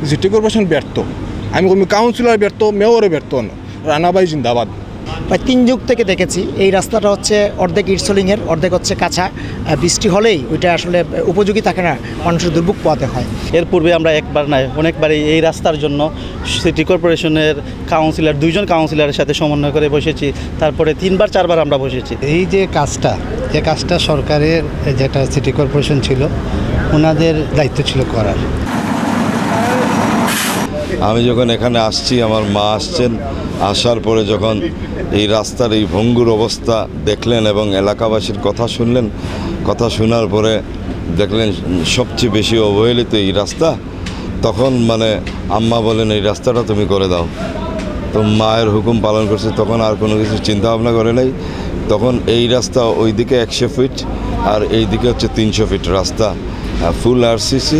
City corporation ব্যর্থ, আমি councillor ব্যর্থ, মেয়রও ব্যর্থ। রানাভাই জিন্দাবাদ। প্রায় 3 যুগ থেকে দেখেছি এই রাস্তাটা হচ্ছে অর্ধেক ইটসলিংয়ের, অর্ধেক হচ্ছে কাঁচা। বৃষ্টি হলেই ওইটা আসলে উপযোগী থাকে না, মানুষের দুর্ভোগ পোহাতে হয়। এর পূর্বে আমরা একবার নয় অনেকবারই এই রাস্তার জন্য সিটি কর্পোরেশনের কাউন্সিলর 2 জন কাউন্সিলরের সাথে সমন্বয় করে বসেছি, তারপরে 3-4বার আমরা বসেছি। এই যে কাজটা সরকারের, যেটা সিটি কর্পোরেশন ছিল ওনাদের দায়িত্ব ছিল করার। আমি যখন এখানে আসছি, আমার মা আসছেন, আসার পরে যখন এই রাস্তার এই ভঙ্গুর অবস্থা দেখলেন এবং এলাকাবাসীর কথা শুনলেন, কথা শোনার পরে দেখলেন সবচেয়ে বেশি অবহেলিত এই রাস্তা, তখন আম্মা বলেন এই রাস্তাটা তুমি করে দাও। তো মায়ের হুকুম পালন করছে, তখন আর কোনো কিছু চিন্তা ভাবনা করে নাই। তখন এই রাস্তা ওইদিকে 100 ফিট আর এই দিকে হচ্ছে 300 ফিট রাস্তা, ফুল আরসিসি,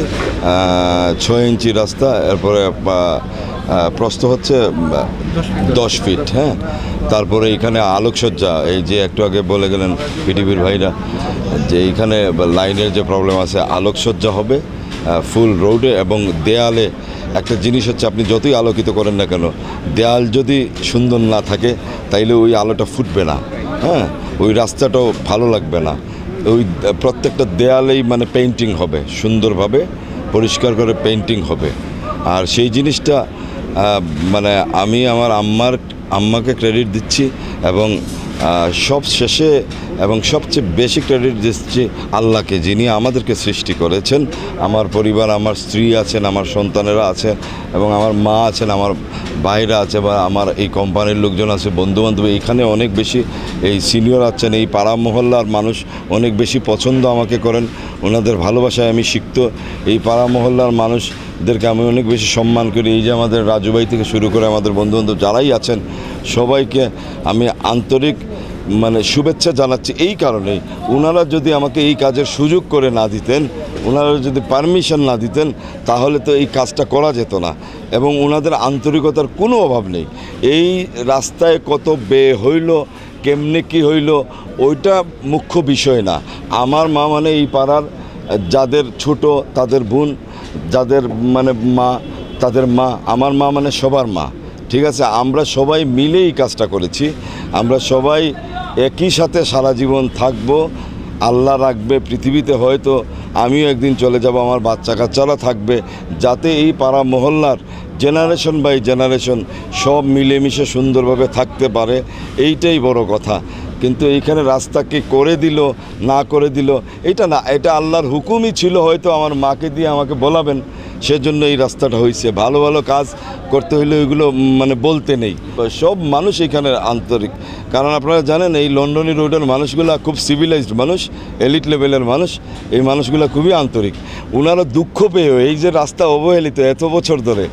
6 ইঞ্চি রাস্তা, এরপরে প্রস্থ হচ্ছে 10 ফিট। হ্যাঁ, তারপরে এখানে আলোকসজ্জা, এই যে একটু আগে বলে গেলেন পিটিভির ভাইরা যে এইখানে লাইনের যে প্রবলেম আছে, আলোকসজ্জা হবে ফুল রোডে এবং দেয়ালে। একটা জিনিস হচ্ছে, আপনি যতই আলোকিত করেন না কেন, দেয়াল যদি সুন্দর না থাকে তাইলে ওই আলোটা ফুটবে না। হ্যাঁ, ওই রাস্তাটাও ভালো লাগবে না। ওই প্রত্যেকটা দেয়ালেই পেইন্টিং হবে, সুন্দরভাবে পরিষ্কার করে পেইন্টিং হবে। আর সেই জিনিসটা আমি আমার আম্মাকে ক্রেডিট দিচ্ছি এবং সব শেষে এবং সবচেয়ে বেশি ক্রেডিট দিচ্ছি আল্লাহকে, যিনি আমাদেরকে সৃষ্টি করেছেন। আমার পরিবার, আমার স্ত্রী আছেন, আমার সন্তানেরা আছেন এবং আমার মা আছেন, আমার ভাইরা আছে, বা আমার এই কোম্পানির লোকজন আছে, বন্ধুবান্ধব। এইখানে অনেক বেশি এই সিনিয়র আছেন, এই পাড়া মহল্লার মানুষ অনেক বেশি পছন্দ আমাকে করেন, ওনাদের ভালোবাসায় আমি সিক্ত। এই পাড়া মহল্লার মানুষদেরকে আমি অনেক বেশি সম্মান করি। এই যে আমাদের রাজু ভাই থেকে শুরু করে আমাদের বন্ধুবান্ধব যারাই আছেন, সবাইকে আমি আন্তরিক শুভেচ্ছা জানাচ্ছি। এই কারণেই ওনারা যদি আমাকে এই কাজের সুযোগ করে না দিতেন, ওনারা যদি পারমিশন না দিতেন, তাহলে তো এই কাজটা করা যেত না। এবং ওনাদের আন্তরিকতার কোনো অভাব নেই। এই রাস্তায় কত ব্যয় হইল, কেমনে কি হইল, ওইটা মুখ্য বিষয় না। আমার মা এই পাড়ার যাদের ছোট, তাদের বোন, যাদের মা, তাদের মা, আমার মা সবার মা। ঠিক আছে, আমরা সবাই মিলে এই কাজটা করেছি। আমরা সবাই একই সাথে সারা জীবন থাকব, আল্লাহ রাখবে পৃথিবীতে। হয়তো আমিও একদিন চলে যাব, আমার বাচ্চা কাচ্চারা থাকবে, যাতে এই পাড়া মহল্লার জেনারেশন বাই জেনারেশন সব মিলেমিশে সুন্দরভাবে থাকতে পারে, এইটাই বড় কথা। কিন্তু এইখানে রাস্তাকে করে দিল না করে দিল এটা না, এটা আল্লাহর হুকুমই ছিল। হয়তো আমার মাকে দিয়ে আমাকে বলাবেন, সেজন্য এই রাস্তাটা হয়েছে। ভালো ভালো কাজ করতে হইলে ওইগুলো বলতে নেই। সব মানুষ এখানে আন্তরিক, কারণ আপনারা জানেন এই লন্ডনী রোডের মানুষগুলো খুব সিভিলাইজড মানুষ, এলিট লেভেলের মানুষ। এই মানুষগুলো খুবই আন্তরিক। ওনারা দুঃখ পেয়েও এই যে রাস্তা অবহেলিত এত বছর ধরে,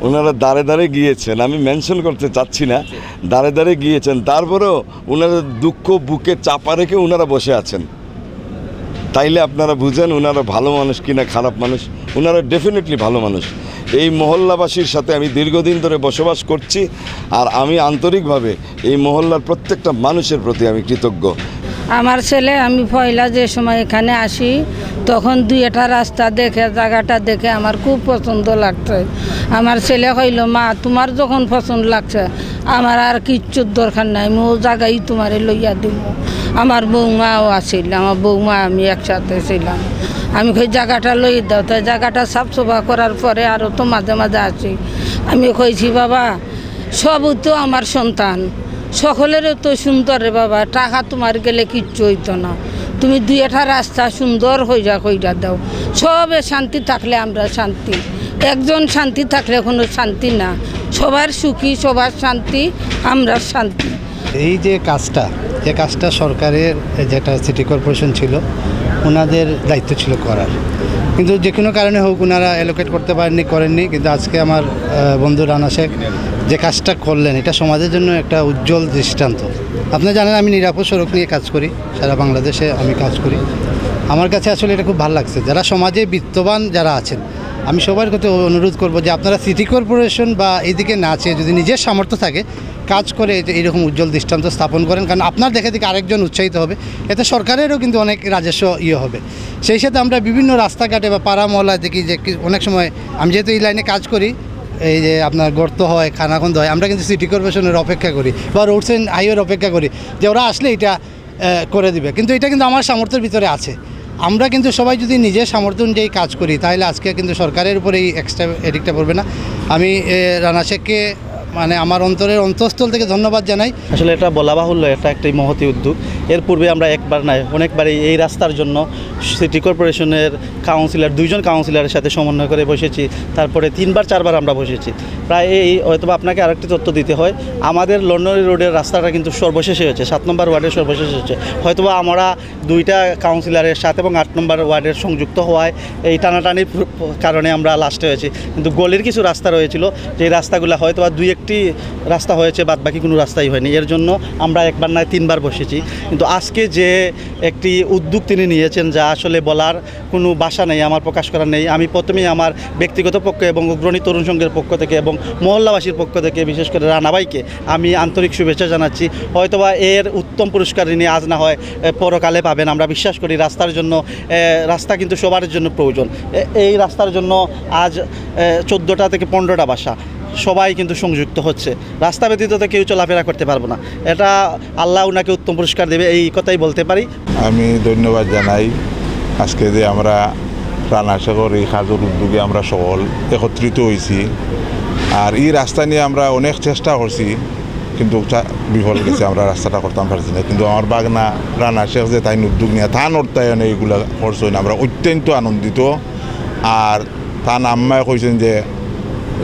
ওনারা দাঁড়ে দাঁড়ে গিয়েছেন, আমি মেনশন করতে চাচ্ছি না, দাঁড়ে দাঁড়ে গিয়েছেন, তারপরেও ওনারা দুঃখ বুকে চাপা রেখে ওনারা বসে আছেন। তাইলে আপনারা বুঝেন ওনারা ভালো মানুষ কিনা খারাপ মানুষ। ওনারা ডেফিনেটলি ভালো মানুষ। এই মহল্লাবাসীর সাথে আমি দীর্ঘদিন ধরে বসবাস করছি, আর আমি আন্তরিকভাবে এই মহল্লার প্রত্যেকটা মানুষের প্রতি আমি কৃতজ্ঞ। আমার ছেলে, আমি পয়লা যে সময় এখানে আসি, তখন 2-1টা রাস্তা দেখে, জায়গাটা দেখে আমার খুব পছন্দ লাগছে। আমার ছেলে কইল, মা তোমার যখন পছন্দ লাগছে আমার আর কিচ্ছুর দরকার নাই, আমি ও জায়গায় তোমারে লইয়া দিব। আমার বৌমাও আসিল, আমার বৌমা আমি একসাথে ছিলাম। আমি কই জায়গাটা লই দাও। তাই জায়গাটা সাফসফা করার পরে আরও তো মাঝে মাঝে আসি। আমি কইছি, বাবা সবই তো আমার সন্তান, সকলেরও তো সুন্দর রে বাবা, টাকা তোমার গেলে কিচ্ছু হইতো না। তুমি 2-1টা রাস্তা সুন্দর কইরা দাও। সবে শান্তি থাকলে আমরা শান্তি, একজন শান্তি থাকলে কোনো শান্তি না। সবার সুখী, সবার শান্তি, আমরা শান্তি। এই যে কাজটা সরকারের, যেটা সিটি কর্পোরেশন ছিল ওনাদের দায়িত্ব ছিল করার, কিন্তু যে কোনো কারণে হোক ওনারা অ্যালোকেট করতে করেননি। কিন্তু আজকে আমার বন্ধু রানা শেখ যে কাজটা করলেন, এটা সমাজের জন্য একটা উজ্জ্বল দৃষ্টান্ত। আপনারা জানেন আমি নিরাপদ সড়ক নিয়ে কাজ করি, সারা বাংলাদেশে আমি কাজ করি। আমার কাছে আসলে এটা খুব ভালো লাগছে। যারা সমাজে বিত্তবান যারা আছেন আমি সবার কাছে অনুরোধ করব যে আপনারা সিটি কর্পোরেশন বা এইদিকে না চেয়ে যদি নিজের সামর্থ্য থাকে কাজ করে এইরকম উজ্জ্বল দৃষ্টান্ত স্থাপন করেন, কারণ আপনার দেখে দেখে আরেকজন উৎসাহিত হবে, এতে সরকারেরও কিন্তু অনেক রাজস্ব হবে। সেই সাথে আমরা বিভিন্ন রাস্তাঘাটে বা পাড়া মহল্লায় দেখি যে অনেক সময় আমি যেহেতু এই লাইনে কাজ করি, এই যে আপনার গর্ত হয়, খানাখন্দ হয়, আমরা কিন্তু সিটি কর্পোরেশনের অপেক্ষা করি বা রোডস অ্যান্ড হাইওয়ের অপেক্ষা করি যে ওরা আসলে এটা করে দিবে, কিন্তু এটা কিন্তু আমার সামর্থ্যের ভিতরে আছে। আমরা কিন্তু সবাই যদি নিজের সামর্থ্য অনুযায়ী কাজ করি তাহলে আজকে কিন্তু সরকারের উপরে এই এক্সট্রা এদিকটা পড়বে না। আমি রানা শেখকে মানে আমার অন্তরের অন্তঃস্থল থেকে ধন্যবাদ জানাই। আসলে এটা বলা বাহুল্য, এটা একটি মহতি উদ্যোগ। এর পূর্বে আমরা একবার নয় অনেকবারই এই রাস্তার জন্য সিটি কর্পোরেশনের দুইজন কাউন্সিলরের সাথে সমন্বয় করে বসেছি, তারপরে 3-4বার আমরা বসেছি। প্রায় এই হয়তো আপনাকে আরেকটি তথ্য দিতে হয়, আমাদের লন্ডন রোডের রাস্তাটা কিন্তু সর্বশেষে হয়েছে, 7 নম্বর ওয়ার্ডের সর্বশেষে হয়েছে। হয়তো আমরা 2টা কাউন্সিলরের 7 এবং 8 নম্বর ওয়ার্ডের সংযুক্ত হওয়ায় এই টানাটানির কারণে আমরা লাস্টে হয়েছি, কিন্তু গলির কিছু রাস্তা রয়েছিল যে রাস্তাগুলো হয়তো 2-1টি রাস্তা হয়েছে, বাদ বাকি কোনো রাস্তাই হয়নি। এর জন্য আমরা একবার নয় 3বার বসেছি। কিন্তু আজকে যে একটি উদ্যোগ তিনি নিয়েছেন যা আসলে বলার কোনো ভাষা নেই, আমার প্রকাশ করার নেই। আমি প্রথমেই আমার ব্যক্তিগত পক্ষ এবং অগ্রণী তরুণ সংঘের পক্ষ থেকে এবং মহল্লাবাসীর পক্ষ থেকে বিশেষ করে রানা ভাইকে আমি আন্তরিক শুভেচ্ছা জানাচ্ছি। হয়তোবা এর উত্তম পুরস্কার ইনি আজ না হয় পরকালে পাবেন। আমরা বিশ্বাস করি রাস্তার জন্য, রাস্তা কিন্তু সবার জন্য প্রয়োজন। এই রাস্তার জন্য আজ 14টা থেকে 15টা বাসা সবাই কিন্তু সংযুক্ত হচ্ছে। রাস্তা ব্যতীত তো কেউ চলাফেরা করতে পারবো না। এটা আল্লাহ উনাকে উত্তম পুরস্কার দেবে, এই কথাই বলতে পারি। আমি ধন্যবাদ জানাই আজকে যে আমরা রানা শেখর এই কাজের উদ্যোগে আমরা সকল একত্রিত হয়েছি। আর এই রাস্তা নিয়ে আমরা অনেক চেষ্টা করছি, কিন্তু বিফল গেছে, আমরা রাস্তাটা করতাম পারছি না। কিন্তু আমার বাগনা রানা শেখ যে তাই উদ্যোগ নিয়ে থান অর্থায়নে এইগুলো করছেন, আমরা অত্যন্ত আনন্দিত। আর তান আম্মায় কইছেন যে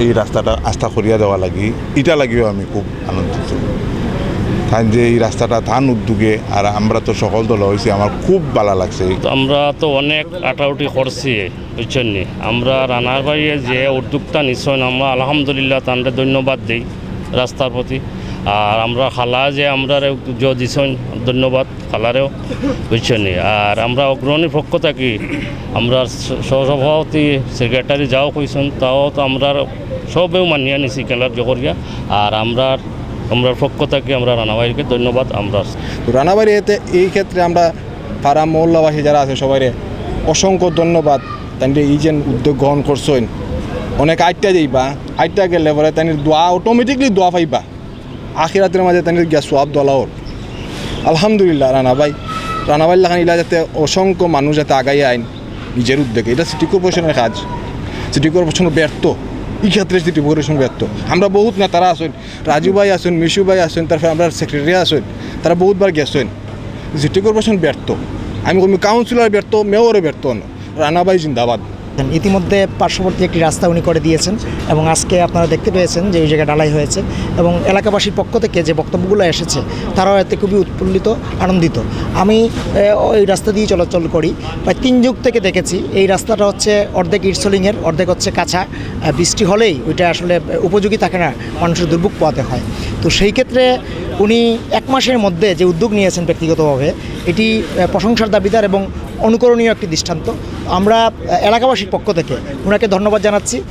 এই রাস্তাটা আস্থা করিয়া দেওয়া লাগি, এটা লাগিও আমি খুব আনন্দিত। তাই যে এই রাস্তাটা থান উদ্যোগে আর আমরা তো সকল দল হয়েছি, আমার খুব ভালো লাগছে। আমরা তো অনেক আটাউটি করছি বুঝছেন নি। আমরা রানার ভাইয়ে যে উদ্যোগটা নিশ্চয় আমরা আলহামদুলিল্লাহ তাঁদের ধন্যবাদ দিই রাস্তার প্রতি। আর আমরা খালা যে আমরা দিছেন ধন্যবাদ খালারেও বুঝছেন নি। আর আমরা অগ্রণীর পক্ষ থাকি আমরা সহসভাপতি সেক্রেটারি যাও কইছেন, তাও তো আমরা সবেও মানিয়ে নিছি খেলার জগরিয়া। আর আমরা পক্ষ থাকি আমরা রানাবাড়িকে ধন্যবাদ। আমরা রানাবাড়ি এতে এই ক্ষেত্রে আমরা পাড়া মহল্লাবাসী যারা আছে সবাই অসংখ্য ধন্যবাদ। তাই এই যে উদ্যোগ গ্রহণ করছেন, অনেক আইটা যাইবা, আইটা গেলে পরে তাই দোয়া অটোমেটিকলি দোয়া পাইবা আখিরাতের মাঝে তাই গিয়া সোয়াব দলাওর। আলহামদুলিল্লাহ রানাবাড়ি লাখান ইলা যাতে অসংখ্য মানুষ যাতে আগাই আইন নিজের উদ্যোগে, এটা সিটি কর্পোরেশনের কাজ। সিটি কর্পোরেশন ব্যর্থ, এই ক্ষেত্রে সিটি কর্পোরেশন ব্যর্থ। আমরা বহুত নেতারা আছেন, রাজু ভাই আছেন, মিশু ভাই আছেন, তারপরে আমরা সেক্রেটারি আছেন, তারা বহুতবার গেছেন। সিটি কর্পোরেশন ব্যর্থ, আমি কাউন্সিলর ব্যর্থ, মেয়রও ব্যর্থ। রানাবাই জিন্দাবাদ। ইতিমধ্যে পার্শ্ববর্তী একটি রাস্তা উনি করে দিয়েছেন এবং আজকে আপনারা দেখতে পেয়েছেন যে ওই জায়গায় ঢালাই হয়েছে এবং এলাকাবাসীর পক্ষ থেকে যে বক্তব্যগুলো এসেছে তারাও এতে খুবই উৎফুল্লিত, আনন্দিত। আমি ওই রাস্তা দিয়ে চলাচল করি, প্রায় 3 যুগ থেকে দেখেছি এই রাস্তাটা হচ্ছে অর্ধেক ইটসলিংয়ের, অর্ধেক হচ্ছে কাঁচা। বৃষ্টি হলেই ওইটা আসলে উপযোগী থাকে না, মানুষের দুর্ভোগ পোহাতে হয়। তো সেই ক্ষেত্রে উনি 1 মাসের মধ্যে যে উদ্যোগ নিয়েছেন ব্যক্তিগতভাবে, এটি প্রশংসার দাবিদার এবং অনুকরণীয় একটি দৃষ্টান্ত। আমরা এলাকাবাসীর পক্ষ থেকে ওনাকে ধন্যবাদ জানাচ্ছি।